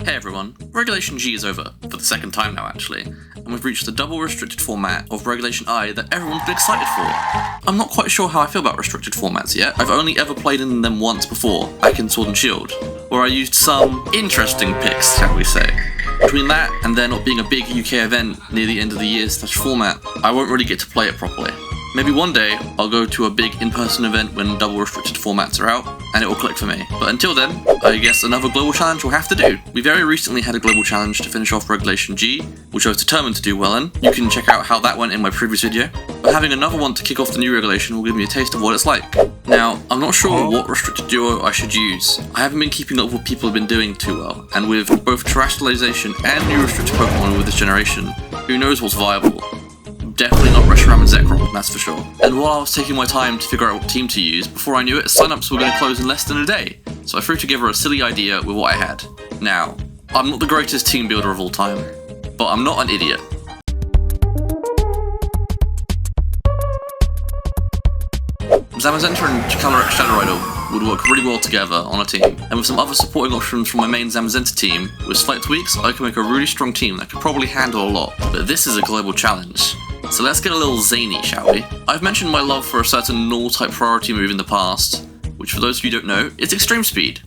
Hey everyone, Regulation G is over, for the second time now actually, and we've reached the double restricted format of Regulation I that everyone's been excited for. I'm not quite sure how I feel about restricted formats yet. I've only ever played in them once before, back in Sword and Shield, where I used some interesting picks, shall we say. Between that and there not being a big UK event near the end of the year /format, I won't really get to play it properly. Maybe one day, I'll go to a big in-person event when double restricted formats are out, and it will click for me. But until then, I guess another global challenge will have to do. We very recently had a global challenge to finish off Regulation G, which I was determined to do well in. You can check out how that went in my previous video. But having another one to kick off the new regulation will give me a taste of what it's like. Now, I'm not sure what restricted duo I should use. I haven't been keeping up with what people have been doing too well, and with both terrestrialization and new restricted Pokemon with this generation, who knows what's viable. Definitely not Reshiram and Zekrom, that's for sure. And while I was taking my time to figure out what team to use, before I knew it, signups were going to close in less than a day. So I threw together a silly idea with what I had. Now, I'm not the greatest team builder of all time, but I'm not an idiot. Zamazenta and Calyrex Shadow Rider would work really well together on a team, and with some other supporting options from my main Zamazenta team, with slight tweaks, I can make a really strong team that could probably handle a lot. But this is a global challenge. So let's get a little zany, shall we? I've mentioned my love for a certain null-type priority move in the past, which for those of you who don't know, is Extreme Speed.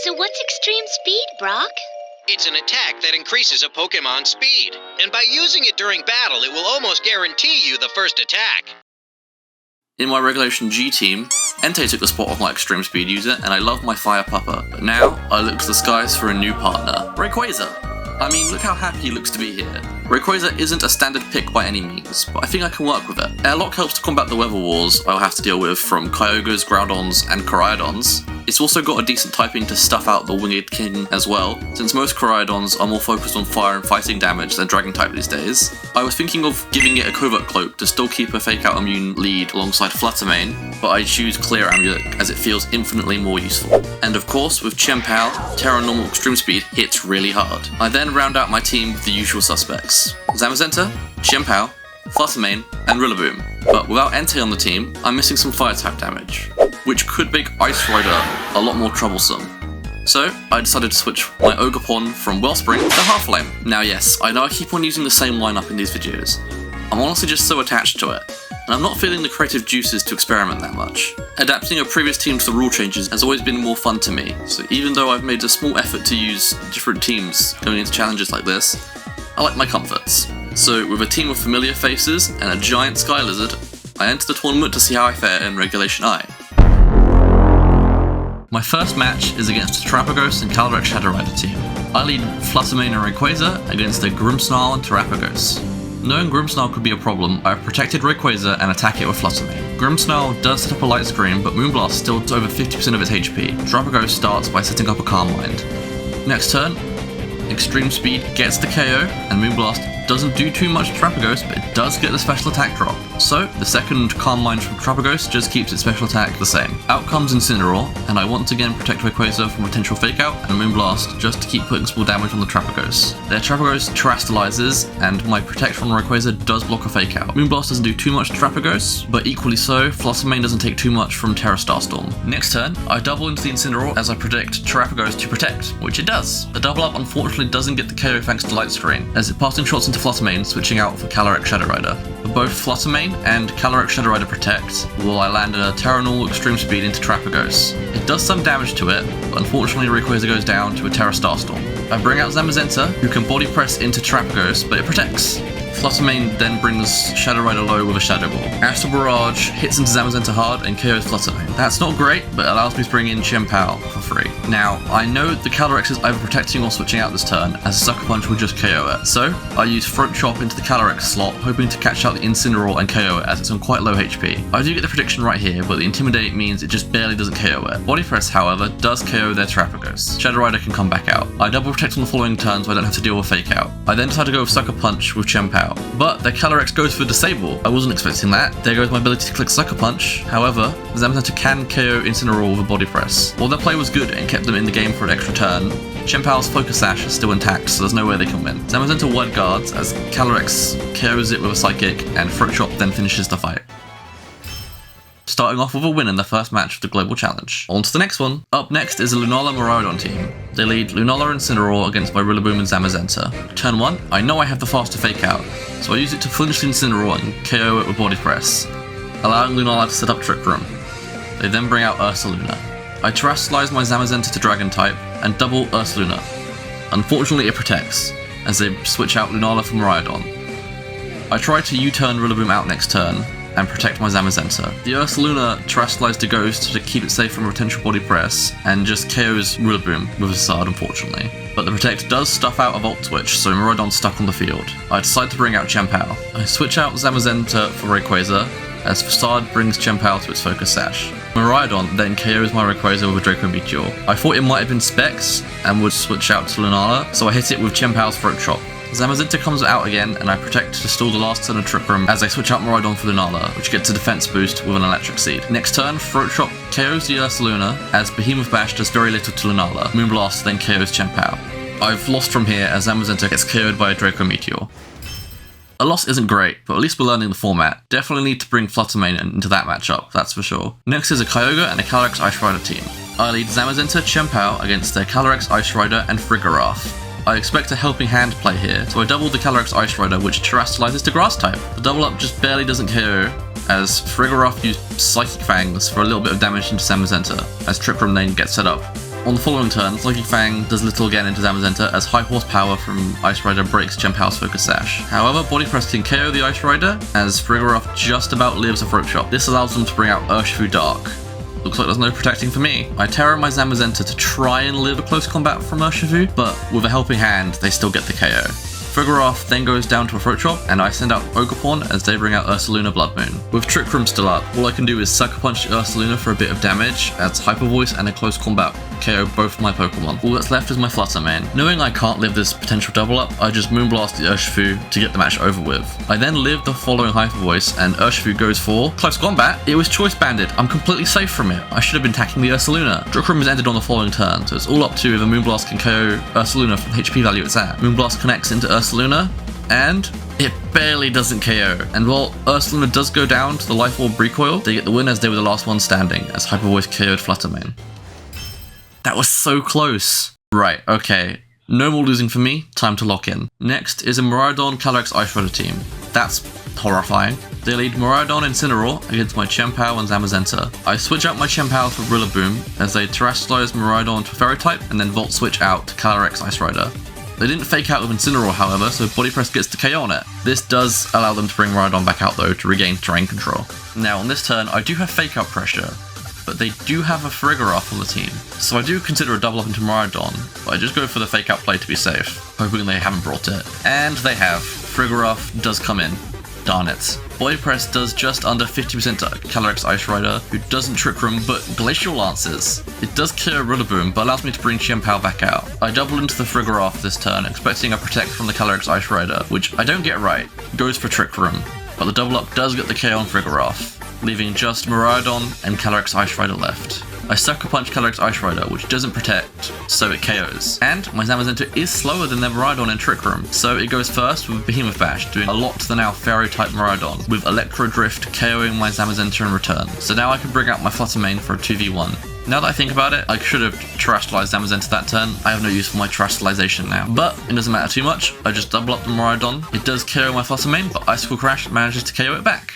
So what's Extreme Speed, Brock? It's an attack that increases a Pokemon's speed, and by using it during battle, it will almost guarantee you the first attack. In my Regulation G team, Entei took the spot of my Extreme Speed user, and I love my Fire Pupper, but now I look to the skies for a new partner. Rayquaza! I mean, look how happy he looks to be here. Rayquaza isn't a standard pick by any means, but I think I can work with it. Airlock helps to combat the weather wars I'll have to deal with from Kyogres, Groudons, and Koraidons. It's also got a decent typing to stuff out the Winged King as well, since most Koraidons are more focused on fire and fighting damage than Dragon type these days. I was thinking of giving it a Covert Cloak to still keep a Fake Out immune lead alongside Fluttermane, but I choose Clear Amulet as it feels infinitely more useful. And of course, with Chien-Pao, Terra Normal Extreme Speed hits really hard. I then round out my team with the usual suspects: Zamazenta, Chien-Pao, Fluttermane, and Rillaboom. But without Entei on the team, I'm missing some fire type damage, which could make Ice Rider a lot more troublesome. So, I decided to switch my Ogerpon from Wellspring to Half-Flame. Now yes, I know I keep on using the same lineup in these videos. I'm honestly just so attached to it, and I'm not feeling the creative juices to experiment that much. Adapting a previous team to the rule changes has always been more fun to me, so even though I've made a small effort to use different teams going into challenges like this, I like my comforts. So with a team of familiar faces and a giant sky lizard, I enter the tournament to see how I fare in Regulation I. My first match is against the Terapagos and Calyrex Shadow Rider team. I lead Fluttermane and Rayquaza against the Grimmsnarl and Terapagos. Knowing Grimmsnarl could be a problem, I have protected Rayquaza and attack it with Fluttermane. Grimmsnarl does set up a Light Screen, but Moonblast still does over 50% of its HP. Terapagos starts by setting up a Calm Mind. Next turn, Extreme Speed gets the KO, and Moonblast doesn't do too much to Terapagos, but it does get the special attack drop. So, the second Calm Mind from Terapagos just keeps its special attack the same. Out comes Incineroar, and I once again protect Rayquaza from potential Fake Out and Moonblast just to keep putting small damage on the Terapagos. Their Terapagos terastallizes, and my Protect from Rayquaza does block a Fake Out. Moonblast doesn't do too much to Terapagos, but equally so, Fluttermane doesn't take too much from Terra Starstorm. Next turn, I double into the Incineroar as I predict Terapagos to protect, which it does. The double up unfortunately doesn't get the KO thanks to Light Screen, as it passing shots into Fluttermane, switching out for Calyrex Shadow Rider. But both Fluttermane and Calyrex Shadow Rider protect, while I land a Terra Normal Extreme Speed into Terapagos. It does some damage to it, but unfortunately Rayquaza goes down to a Terra Starstorm. I bring out Zamazenta, who can body press into Terapagos, but it protects. Fluttermane then brings Shadow Rider low with a Shadow Ball. Astral Barrage hits into Zamazenta hard and KOs Fluttermane. That's not great, but allows me to bring in Chien-Pao for free. Now, I know the Calyrex is either protecting or switching out this turn, as a Sucker Punch will just KO it. So, I use Throat Chop into the Calyrex slot, hoping to catch out the Incineroar and KO it as it's on quite low HP. I do get the prediction right here, but the Intimidate means it just barely doesn't KO it. Body Press, however, does KO their Terapagos. Shadow Rider can come back out. I double protect on the following turn so I don't have to deal with Fake Out. I then decide to go with Sucker Punch with Chien-Pao. But their Calyrex goes for Disable. I wasn't expecting that. There goes my ability to click Sucker Punch. However, Zamazenta can KO Incineroar with a Body Press. While their play was good and kept them in the game for an extra turn, Chien-Pao's Focus Sash is still intact, so there's no way they can win. Zamazenta Word Guards as Calyrex KOs it with a Psychic, and Throat Chop then finishes the fight. starting off with a win in the first match of the Global Challenge. On to the next one. Up next is the Lunala and Miraidon team. They lead Lunala and Incineroar against my Rillaboom and Zamazenta. Turn 1, I know I have the faster fake out, so I use it to flinch the Incineroar and KO it with Body Press, allowing Lunala to set up Trick Room. They then bring out Ursaluna. I terrestrialize my Zamazenta to Dragon type and double Ursaluna. Unfortunately it protects, as they switch out Lunala for Miraidon. I try to U-turn Rillaboom out next turn, and protect my Zamazenta. The Ursaluna terrestrialized to Ghost to keep it safe from potential Body Press, and just KOs Rillaboom with a Facade, unfortunately. But the Protect does stuff out a Volt Switch, so Miraidon's stuck on the field. I decide to bring out Chien-Pao. I switch out Zamazenta for Rayquaza, as Facade brings Chien-Pao to its Focus Sash. Miraidon then KOs my Rayquaza with a Draco Meteor. I thought it might have been Specs, and would switch out to Lunala, so I hit it with Chien-Pao's Throat Chop. Zamazenta comes out again, and I protect to stall the last turn of Trick Room as I switch out Miraidon for Lunala, which gets a defense boost with an Electric Seed. Next turn, Throat Chop KOs the Ursaluna, as Behemoth Bash does very little to Lunala. Moonblast then KOs Chien-Pao. I've lost from here as Zamazenta gets KO'd by a Draco Meteor. A loss isn't great, but at least we're learning the format. Definitely need to bring Fluttermane into that matchup, that's for sure. Next is a Kyogre and a Calyrex Ice Rider team. I lead Zamazenta Chien-Pao against their Calyrex Ice Rider and Frigoraph. I expect a helping hand play here, so I double the Calyrex Ice Rider, which terrestrializes to Grass type. The double up just barely doesn't KO, as Frigoraph used Psychic Fangs for a little bit of damage into Zamazenta, as Trick Room then gets set up. On the following turn, Psychic Fang does little again into Zamazenta, as High Horsepower from Ice Rider breaks Chien-Pao's Focus Sash. However, Body Press can KO the Ice Rider, as Frigoraph just about lives a Throat Chop. This allows them to bring out Urshifu Dark. Looks like there's no protecting for me. I Terra my Zamazenta to try and live a close combat from Urshifu, but with a helping hand, they still get the KO. Frigoraph then goes down to a Throat Chop, and I send out Ogerpon as they bring out Ursaluna Blood Moon. With Trick Room still up, all I can do is Sucker Punch Ursaluna for a bit of damage, as Hyper Voice and a close combat KO both my Pokemon. All that's left is my Fluttermane. Knowing I can't live this potential double up, I just Moonblast the Urshifu to get the match over with. I then live the following Hyper Voice, and Urshifu goes for close combat. It was choice banded. I'm completely safe from it. I should have been attacking the Ursaluna. Trick Room is ended on the following turn, so it's all up to if a Moonblast can KO Ursaluna from the HP value it's at. Moonblast connects into Ursaluna, and it barely doesn't KO. And while Ursaluna does go down to the Life Orb recoil, they get the win as they were the last one standing, as Hyper Voice KO'd Fluttermane. That was so close. Right, okay. No more losing for me, time to lock in. Next is a Miraidon Calyrex Ice Rider team. That's horrifying. They lead Miraidon and Incineroar against my Chien-Pao and Zamazenta. I switch out my Chien-Pao for Rillaboom as they terrestrialize Miraidon to Fairy type and then Volt Switch out to Calyrex Ice Rider. They didn't fake out with Incineroar, however, so Body Press gets to KO on it. This does allow them to bring Miraidon back out though to regain terrain control. Now on this turn, I do have fake out pressure, but they do have a Frigoraph on the team, so I do consider a double up into Miraidon, but I just go for the fake out play to be safe, hoping they haven't brought it. And they have. Frigoraph does come in. Darn it. Body Press does just under 50% to Calyrex Ice Rider, who doesn't Trick Room, but Glacial Lances. It does kill Rillaboom, but allows me to bring Chien-Pao back out. I double into the Frigoraph this turn, expecting a Protect from the Calyrex Ice Rider, which I don't get right. Goes for Trick Room, but the double up does get the KO on Frigoraph, leaving just Miraidon and Calyrex Ice Rider left. I Sucker Punch Calyrex Ice Rider, which doesn't protect, so it KOs. And my Zamazenta is slower than their Miraidon in Trick Room, so it goes first with Behemoth Bash, doing a lot to the now Fairy-type Miraidon, with Electro Drift KOing my Zamazenta in return. So now I can bring out my Fluttermane for a 2v1. Now that I think about it, I should have terrestrialized Zamazenta that turn. I have no use for my terrestrialization now. But it doesn't matter too much, I just double up the Miraidon. It does KO my Fluttermane, but Icicle Crash manages to KO it back.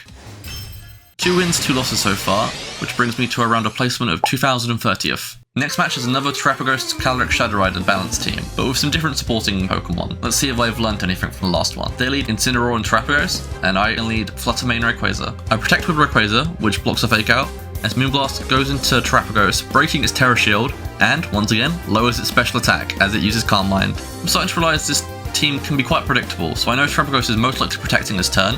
2 wins, 2 losses so far, which brings me to around a placement of 2030th. Next match is another Terapagos Calyrex Shadow Rider balanced team, but with some different supporting Pokemon. Let's see if I've learnt anything from the last one. They lead Incineroar and Terapagos, and I lead Fluttermane Rayquaza. I protect with Rayquaza, which blocks a fake out, as Moonblast goes into Terapagos, breaking its Terra Shield, and, once again, lowers its special attack as it uses Calm Mind. I'm starting to realise this team can be quite predictable, so I know Terapagos is most likely protecting this turn,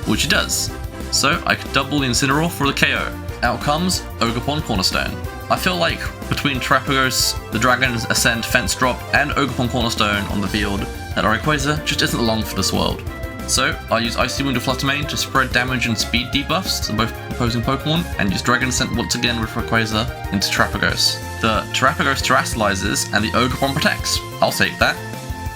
which it does. So I could double the Incineroar for the KO. Out comes Ogerpon Cornerstone. I feel like between Terapagos, the Dragon's Ascent Fence Drop, and Ogerpon Cornerstone on the field, that Rayquaza just isn't long for this world. So I use Icy Wind of Fluttermane to spread damage and speed debuffs to both opposing Pokemon, and use Dragon Ascent once again with Rayquaza into Terapagos. The Terapagos terrestrializes and the Ogerpon protects. I'll take that.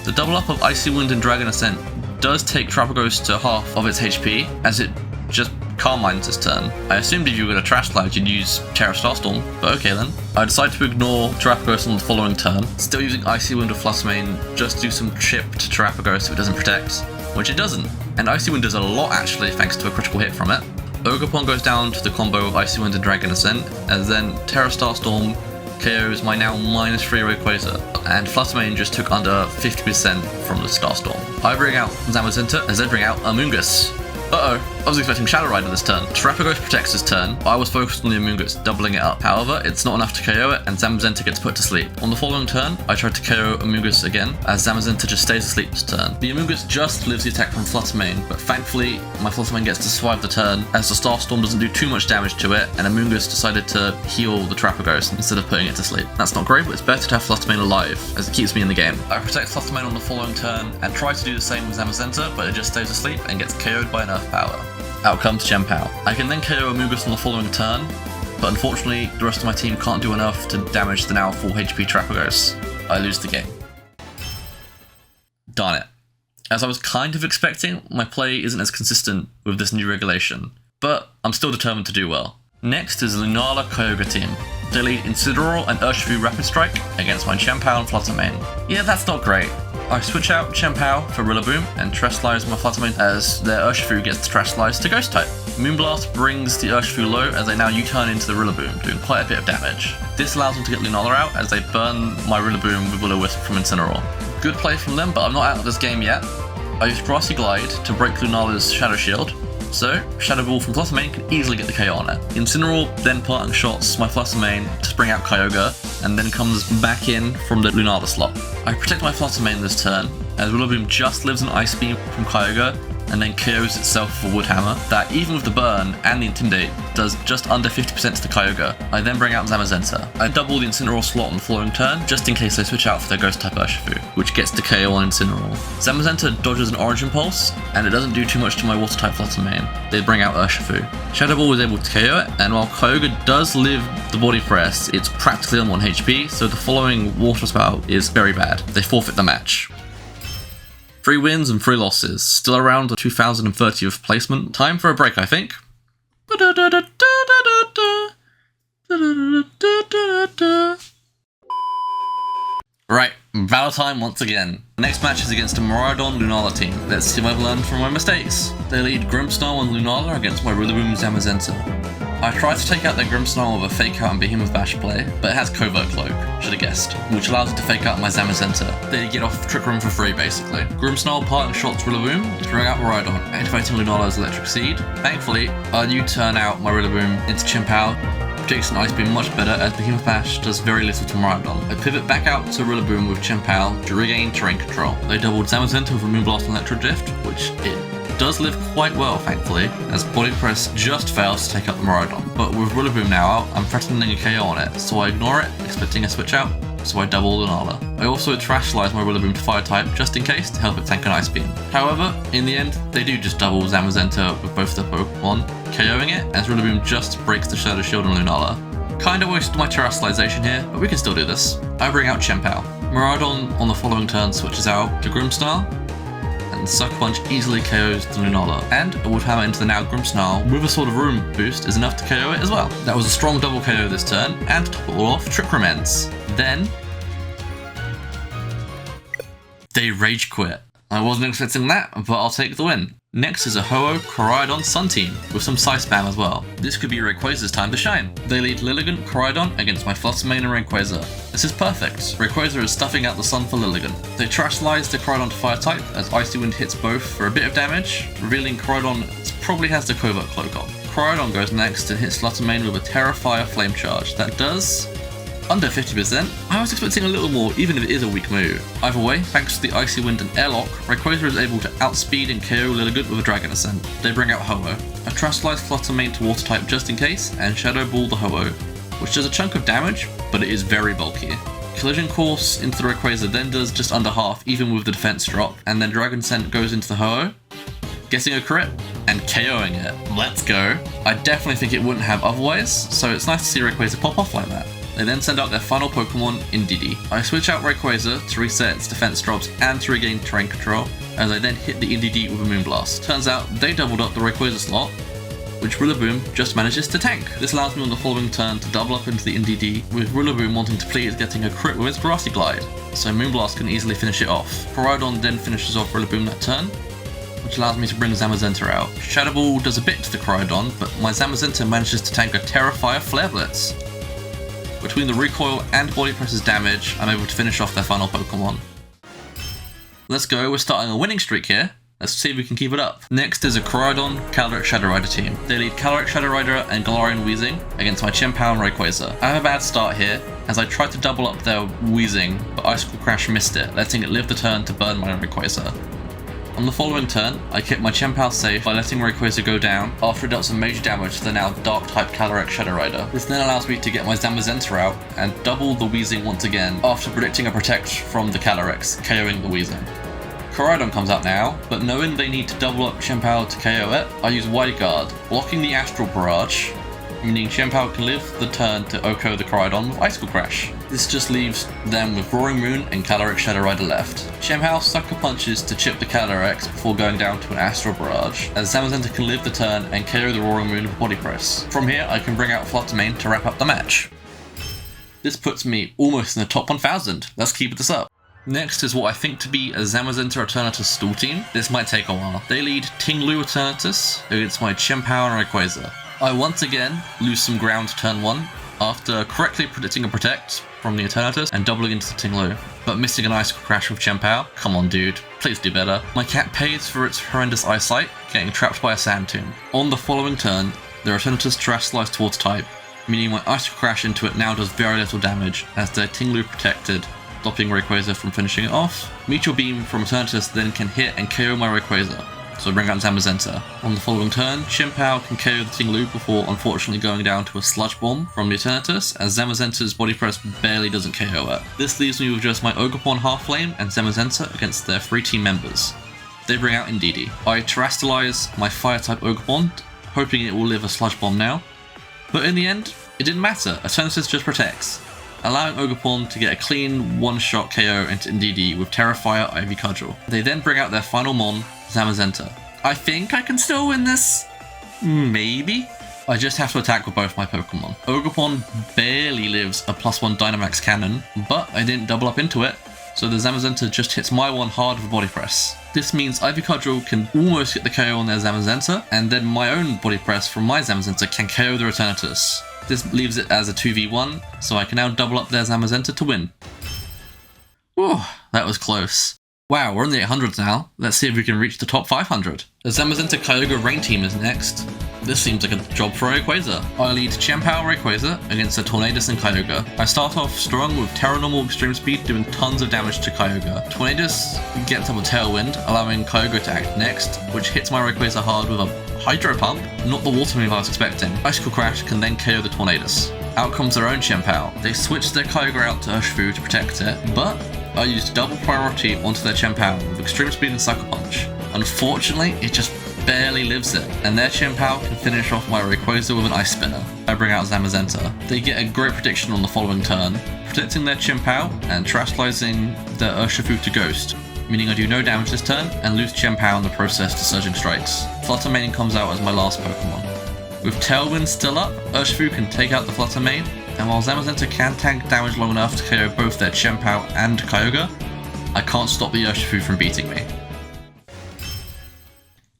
The double up of Icy Wind and Dragon Ascent does take Terapagos to half of its HP, as it just Calm Minds this turn. I assumed if you were going to Trash Slide, you'd use Terra Starstorm, but okay then. I decide to ignore Terapagos on the following turn, still using Icy Wind with Flutter Mane just to do some chip to Terapagos if it doesn't protect, which it doesn't. And Icy Wind does a lot actually thanks to a critical hit from it. Ogerpon goes down to the combo of Icy Wind and Dragon Ascent, and then Terra Starstorm KOs my now -3 Rayquaza, and Fluttermane just took under 50% from the Starstorm. I bring out Zamazenta as they bring out Amoonguss. Uh-oh, I was expecting Shadow Rider this turn. Terapagos protects this turn, but I was focused on the Amoonguss, doubling it up. However, it's not enough to KO it, and Zamazenta gets put to sleep. On the following turn, I tried to KO Amoonguss again, as Zamazenta just stays asleep this turn. The Amoonguss just lives the attack from Fluttermane, but thankfully, my Fluttermane gets to survive the turn, as the Starstorm doesn't do too much damage to it, and Amoonguss decided to heal the Terapagos instead of putting it to sleep. That's not great, but it's better to have Fluttermane alive, as it keeps me in the game. I protect Fluttermane on the following turn, and try to do the same with Zamazenta, but it just stays asleep and gets KO'd by an Earth Power. Out comes Chien-Pao. I can then KO Amoonguss on the following turn, but unfortunately the rest of my team can't do enough to damage the now full HP Terapagos. I lose the game. Darn it. As I was kind of expecting, my play isn't as consistent with this new regulation, but I'm still determined to do well. Next is the Lunala Kyogre team. They lead Incineroar and Urshifu Rapid Strike against my Chien-Pao and Fluttermane. Yeah, that's not great. I switch out Chien-Pao for Rillaboom and Trash Slice my Fluttermane as their Urshifu gets the Trash Slice to Ghost type. Moonblast brings the Urshifu low as they now U-turn into the Rillaboom, doing quite a bit of damage. This allows them to get Lunala out as they burn my Rillaboom with Will-O-Wisp from Incineroar. Good play from them, but I'm not out of this game yet. I used Grassy Glide to break Lunala's Shadow Shield, so Shadow Ball from Fluttermane can easily get the KO on it. Incineroar then parting shots my Fluttermane to bring out Kyogre, and then comes back in from the Lunala slot. I protect my Fluttermane this turn, as Rillaboom just lives an Ice Beam from Kyogre, and then KOs itself with a Wood Hammer, that even with the burn and the Intimidate, does just under 50% to the Kyogre. I then bring out Zamazenta. I double the Incineroar slot on the following turn, just in case they switch out for their Ghost type Urshifu, which gets the KO on Incineroar. Zamazenta dodges an Origin Pulse, and it doesn't do too much to my Water type Fluttermane. They bring out Urshifu. Shadow Ball was able to KO it, and while Kyogre does live the Body Press, it's practically on 1 HP, so the following Water Spout is very bad. They forfeit the match. 3 wins and 3 losses, still around the 2030th placement. Time for a break, I think. Right, battle time once again. The next match is against a Miraidon Lunala team. Let's see if I've learned from my mistakes. They lead Grimmsnarl and Lunala against my Rillaboom Zamazenta. I tried to take out their Grimmsnarl with a Fake Out and Behemoth Bash play, but it has Covert Cloak, should have guessed, which allows it to fake out my Zamazenta. They get off Trick Room for free, basically. Grimmsnarl parting shots Rillaboom to bring out Miraidon, activating Lunala's Electric Seed. Thankfully, I U-turn out my Rillaboom into Chien-Pao, protects an Ice Beam much better as Behemoth Bash does very little to Miraidon. I pivot back out to Rillaboom with Chien-Pao to regain terrain control. They doubled Zamazenta with a Moonblast and Electro Drift, which it does live quite well, thankfully, as Body Press just fails to take out the Miraidon. But with Rillaboom now out, I'm threatening a KO on it, so I ignore it, expecting a switch out, so I double Lunala. I also Trash Slice my Rillaboom to Fire type, just in case, to help it tank an Ice Beam. However, in the end, they do just double Zamazenta with both their Pokemon, KOing it, as Rillaboom just breaks the Shadow Shield on Lunala. Kinda wasted my Terastallization here, but we can still do this. I bring out Chien-Pao. Miraidon on the following turn switches out to Grimmsnarl, and Sucker Punch easily KOs the Lunala, and a Wood Hammer into the now Grimmsnarl with a Sword of Room boost is enough to KO it as well. That was a strong double KO this turn, and to top it all off, Trick Room ends. Then they Rage Quit. I wasn't expecting that, but I'll take the win. Next is a Ho-Oh Koraidon Sun team, with some Psy spam as well. This could be Rayquaza's time to shine. They lead Lilligant Koraidon against my Fluttermane and Rayquaza. This is perfect. Rayquaza is stuffing out the sun for Lilligant. They Trash Slice the Koraidon to Fire type, as Icy Wind hits both for a bit of damage, revealing Koraidon probably has the Covert Cloak on. Koraidon goes next and hits Fluttermane with a Terra Fire Flame Charge. That does under 50%. I was expecting a little more, even if it is a weak move. Either way, thanks to the Icy Wind and Airlock, Rayquaza is able to outspeed and KO Lilligant with a Dragon Ascent. They bring out Ho-Oh. I Trash Slice Fluttermane to Water type just in case, and Shadow Ball the Ho-Oh, which does a chunk of damage, but it is very bulky. Collision Course into the Rayquaza then does just under half, even with the defense drop, and then Dragon Ascent goes into the Ho-Oh, getting a crit, and KOing it. Let's go. I definitely think it wouldn't have otherwise, so it's nice to see Rayquaza pop off like that. They then send out their final Pokemon, Indeedee. I switch out Rayquaza to reset its defense drops and to regain terrain control, as I then hit the Indeedee with a Moonblast. Turns out they doubled up the Rayquaza slot, which Rillaboom just manages to tank. This allows me on the following turn to double up into the NDD, with Rillaboom wanting to please getting a crit with its Grassy Glide, so Moonblast can easily finish it off. Koraidon then finishes off Rillaboom that turn, which allows me to bring Zamazenta out. Shadow Ball does a bit to the Koraidon, but my Zamazenta manages to tank a Terrafire Flare Blitz. Between the recoil and body press's damage, I'm able to finish off their final Pokemon. Let's go, we're starting a winning streak here. Let's see if we can keep it up. Next is a Koraidon, Calyrex Shadow Rider team. They lead Calyrex Shadow Rider and Galarian Weezing against my Chien-Pao and Rayquaza. I have a bad start here, as I tried to double up their Weezing, but Icicle Crash missed it, letting it live the turn to burn my Rayquaza. On the following turn, I kept my Chien-Pao safe by letting Rayquaza go down after it dealt some major damage to the now Dark-type Calyrex Shadow Rider. This then allows me to get my Zamazenta out and double the Weezing once again after predicting a Protect from the Calyrex, KOing the Weezing. Koraidon comes out now, but knowing they need to double up Chien-Pao to KO it, I use Wide Guard, blocking the Astral Barrage, meaning Chien-Pao can live the turn to OHKO the Koraidon with Icicle Crash. This just leaves them with Roaring Moon and Calyrex Shadow Rider left. Chien-Pao Sucker Punches to chip the Calyrex before going down to an Astral Barrage, as Zamazenta can live the turn and KO the Roaring Moon with Body Press. From here, I can bring out Fluttermane to wrap up the match. This puts me almost in the top 1000. Let's keep this up. Next is what I think to be a Zamazenta Eternatus stall team. This might take a while. They lead Tinglu Eternatus against my Chien-Pao and Rayquaza. I once again lose some ground turn 1 after correctly predicting a Protect from the Eternatus and doubling into the Tinglu, but missing an Icicle Crash with Chien-Pao. Come on dude, please do better. My cat pays for its horrendous eyesight, getting trapped by a Sand Tomb. On the following turn, the Eternatus Terrestrialized towards type, meaning my Icicle Crash into it now does very little damage as their Tinglu protected, stopping Rayquaza from finishing it off. Meteor Beam from Eternatus then can hit and KO my Rayquaza, so I bring out Zamazenta. On the following turn, Chien-Pao can KO the Tinglu before unfortunately going down to a Sludge Bomb from the Eternatus, as Zamazenta's Body Press barely doesn't KO it. This leaves me with just my Ogerpon Half Flame and Zamazenta against their 3 team members. They bring out Indeedee. I Terrestrialize my Fire-type Ogerpon, hoping it will live a Sludge Bomb now, but in the end, it didn't matter. Eternatus just protects, allowing Ogerpon to get a clean one-shot KO into Indeedee with Terrafire Ivy Cudgel. They then bring out their final Mon, Zamazenta. I think I can still win this? Maybe? I just have to attack with both my Pokemon. Ogerpon barely lives a +1 Dynamax Cannon, but I didn't double up into it, so the Zamazenta just hits my one hard with Body Press. This means Ivy Cudgel can almost get the KO on their Zamazenta, and then my own Body Press from my Zamazenta can KO the Eternatus. This leaves it as a 2v1, so I can now double up their Zamazenta to win. Whew, that was close. Wow, we're in the 800s now. Let's see if we can reach the top 500. The Zamazenta Kyogre Rain team is next. This seems like a job for Rayquaza. I lead Chien-Pao Rayquaza against the Tornadus and Kyogre. I start off strong with Terra Normal Extreme Speed doing tons of damage to Kyogre. Tornadus gets up a Tailwind, allowing Kyogre to act next, which hits my Rayquaza hard with a Hydro Pump, not the water move I was expecting. Icicle Crash can then KO the Tornadus. Out comes their own Chien-Pao. They switch their Kyogre out to Urshifu to protect it, but I used double priority onto their Chien-Pao with Extreme Speed and Sucker Punch. Unfortunately, it just barely lives it, and their Chien-Pao can finish off my Rayquaza with an Ice Spinner. I bring out Zamazenta. They get a great prediction on the following turn, protecting their Chien-Pao and Terrestrializing their Urshifu to Ghost, meaning I do no damage this turn and lose Chien-Pao in the process to Surging Strikes. Fluttermane comes out as my last Pokemon. With Tailwind still up, Urshifu can take out the Fluttermane, and while Zamazenta can tank damage long enough to KO both their Chien-Pao and Kyogre, I can't stop the Urshifu from beating me.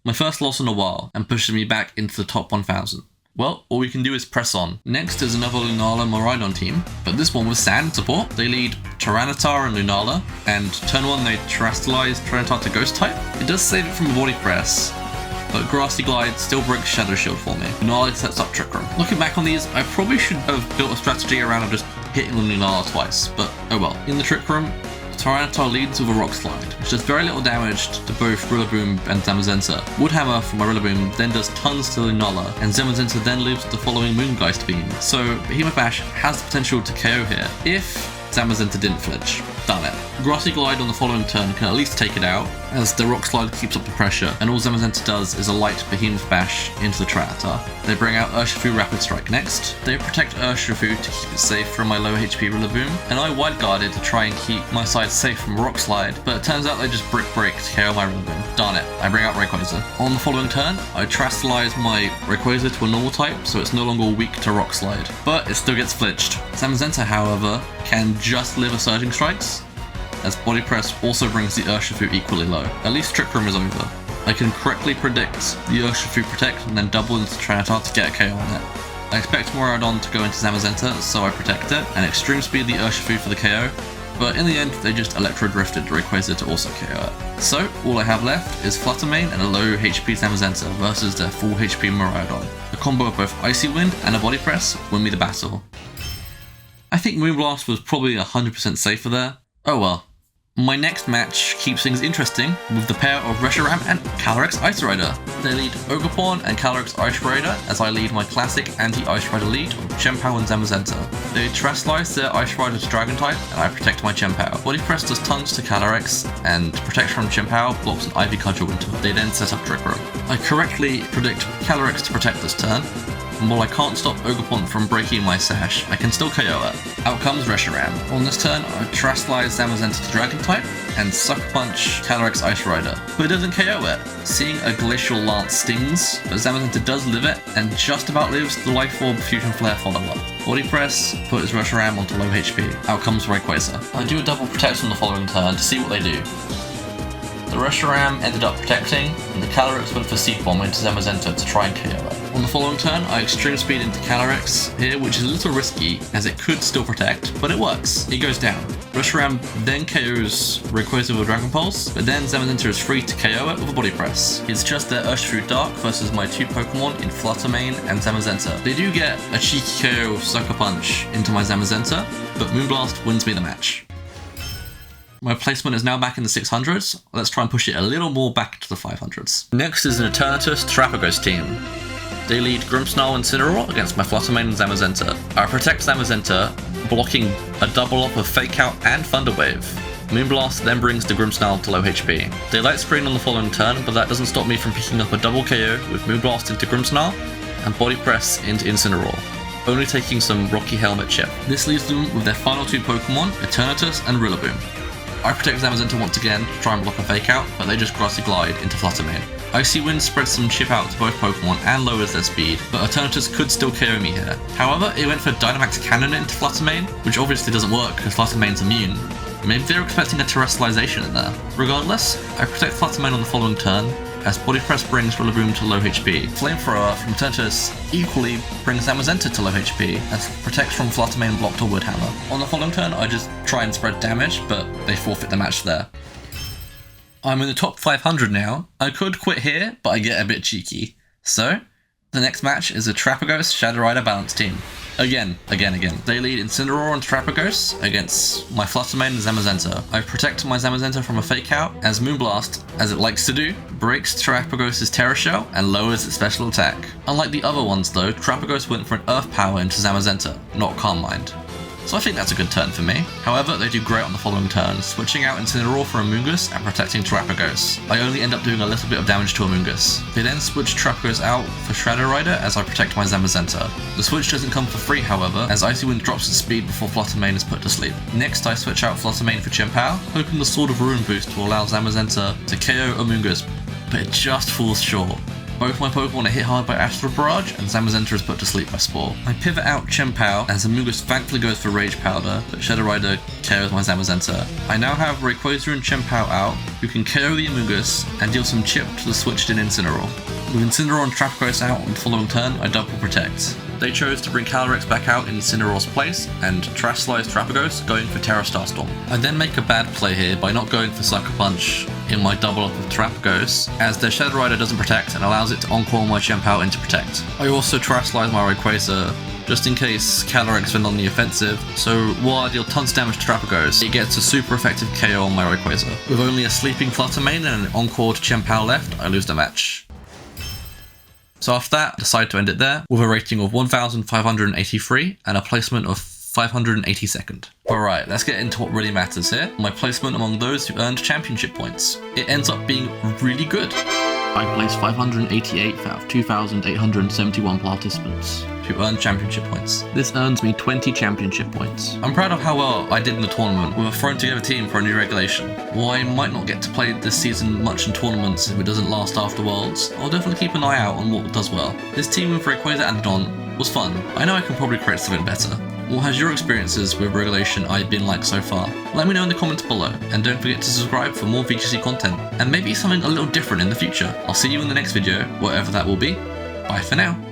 My first loss in a while, and pushes me back into the top 1000. Well, all we can do is press on. Next is another Lunala and Miraidon team, but this one with Sand support. They lead Tyranitar and Lunala, and turn 1 they Terrestrialize Tyranitar to Ghost type. It does save it from a Body Press, but Grassy Glide still breaks Shadow Shield for me. Lunala sets up Trick Room. Looking back on these, I probably should have built a strategy around just hitting Lunala twice, but oh well. In the Trick Room, Tyranitar leads with a Rock Slide, which does very little damage to both Rillaboom and Zamazenta. Woodhammer from my Rillaboom then does tons to Lunala, and Zamazenta then lives with the following Moongeist Beam, so Behemoth Bash has the potential to KO here. If Zamazenta didn't flinch. Damn it. Grassy Glide on the following turn can at least take it out, as the Rock Slide keeps up the pressure, and all Zamazenta does is a light Behemoth Bash into the Triata. They bring out Urshifu Rapid Strike next. They protect Urshifu to keep it safe from my low HP Rillaboom, and I wide guarded to try and keep my side safe from Rock Slide, but it turns out they just brick break to KO my Rillaboom. Darn it, I bring out Rayquaza. On the following turn, I Terastallize my Rayquaza to a normal type, so it's no longer weak to Rock Slide, but it still gets flinched. Zamazenta, however, can just live a Surging Strikes, as Body Press also brings the Urshifu equally low. At least Trick Room is over. I can correctly predict the Urshifu Protect and then double into Triata to get a KO on it. I expect Miraidon to go into Zamazenta, so I protect it, and Extreme Speed the Urshifu for the KO, but in the end they just Electro Drifted Rayquaza to also KO it. So all I have left is Flutter Mane and a low HP Zamazenta versus their full HP Miraidon. A combo of both Icy Wind and a Body Press win me the battle. I think Moonblast was probably 100% safer there. Oh well. My next match keeps things interesting with the pair of Reshiram and Calyrex Ice Rider. They lead Ogerpon and Calyrex Ice Rider as I lead my classic anti-Ice Rider lead of Chien-Pao and Zamazenta. They Terastallize their Ice Rider to Dragon type and I protect my Chien-Pao. Body Press does tons to Calyrex and Protection from Chien-Pao blocks an Ivy Cudgel into it. They then set up Trick Room. I correctly predict Calyrex to protect this turn, and while I can't stop Ogerpon from breaking my sash, I can still KO it. Out comes Reshiram. On this turn, I Terastallize Zamazenta to Dragon type and Sucker Punch Calyrex Ice Rider, but it doesn't KO it. Seeing a Glacial Lance stings, but Zamazenta does live it and just about lives the Life Orb Fusion Flare follow-up. Body Press puts Reshiram onto low HP. Out comes Rayquaza. I do a double protect on the following turn to see what they do. The Reshiram ended up protecting, and the Calyrex went for Seed Bomb into Zamazenta to try and KO it. On the following turn, I Extreme Speed into Calyrex here, which is a little risky, as it could still protect, but it works. It goes down. Reshiram then KOs Rayquaza with a Dragon Pulse, but then Zamazenta is free to KO it with a Body Press. It's just their Urshifu Dark versus my two Pokemon in Flutter Mane and Zamazenta. They do get a cheeky KO of Sucker Punch into my Zamazenta, but Moonblast wins me the match. My placement is now back in the 600s. Let's try and push it a little more back to the 500s. Next is an Eternatus Terapagos team. They lead Grimmsnarl and Incineroar against my Flutter Mane and Zamazenta. I protect Zamazenta, blocking a double up of Fake Out and Thunder Wave. Moonblast then brings the Grimmsnarl to low HP. They Light Screen on the following turn, but that doesn't stop me from picking up a double KO with Moonblast into Grimmsnarl and Body Press into Incineroar, only taking some Rocky Helmet chip. This leaves them with their final two Pokemon, Eternatus and Rillaboom. I protect Zamazenta once again to try and block a Fake Out, but they just Grassy Glide into Flutter Mane. Icy Wind spreads some chip out to both Pokemon and lowers their speed, but Eternatus could still KO me here. However, it went for Dynamax Cannon into Flutter Mane, which obviously doesn't work because Flutter Mane's immune. Maybe they're expecting a Terastallization in there. Regardless, I protect Flutter Mane on the following turn, as Body Press brings Rillaboom to low HP. Flamethrower from Eternatus equally brings Zamazenta to low HP, as protects from Flutter Mane blocked or Wood Hammer. On the following turn, I just try and spread damage, but they forfeit the match there. I'm in the top 500 now. I could quit here, but I get a bit cheeky. So, the next match is a Terapagos Shadow Rider balance team. Again. They lead Incineroar and Terapagos against my Flutter Mane and Zamazenta. I protect my Zamazenta from a Fake Out, as Moonblast, as it likes to do, breaks Terapagos' Terra Shell and lowers its special attack. Unlike the other ones though, Terapagos went for an Earth Power into Zamazenta, not Calm Mind. So I think that's a good turn for me. However, they do great on the following turn, switching out Incineroar for Amoonguss and protecting Terapagos. I only end up doing a little bit of damage to Amoonguss. They then switch Terapagos out for Shadow Rider as I protect my Zamazenta. The switch doesn't come for free however, as Icy Wind drops its speed before Flutter Mane is put to sleep. Next I switch out Flutter Mane for Chien-Pao, hoping the Sword of Ruin boost will allow Zamazenta to KO Amoonguss, but it just falls short. Both my Pokemon are hit hard by Astral Barrage, and Zamazenta is put to sleep by Spore. I pivot out Chien-Pao, as Amoonguss thankfully goes for Rage Powder, but Shadow Rider KOs my Zamazenta. I now have Rayquaza and Chien-Pao out, who can KO the Amoonguss and deal some chip to the switched in Incineroar. With Incineroar and Terapagos out on the following turn, I double protect. They chose to bring Calyrex back out in Incineroar's place, and Terastallize Terapagos, going for Terra Starstorm. I then make a bad play here by not going for Sucker Punch in my double up of Terapagos, as their Shadow Rider doesn't protect and allows it to Encore my Chien-Pao into Protect. I also Terastallize my Rayquaza, just in case Calyrex went on the offensive, so while I deal tons of damage to Terapagos, it gets a super effective KO on my Rayquaza. With only a sleeping Flutter Mane and an Encore to Chien-Pao left, I lose the match. So after that, I decide to end it there, with a rating of 1583 and a placement of 582nd. Alright, let's get into what really matters here. My placement among those who earned championship points. It ends up being really good. I placed 588th out of 2,871 participants who earned championship points. This earns me 20 championship points. I'm proud of how well I did in the tournament with a thrown together team for a new regulation. While I might not get to play this season much in tournaments if it doesn't last after Worlds, I'll definitely keep an eye out on what does well. This team with Rayquaza and Don was fun. I know I can probably create something better. What has your experiences with regulation I've been like so far? Let me know in the comments below, and don't forget to subscribe for more VGC content, and maybe something a little different in the future. I'll see you in the next video, whatever that will be. Bye for now.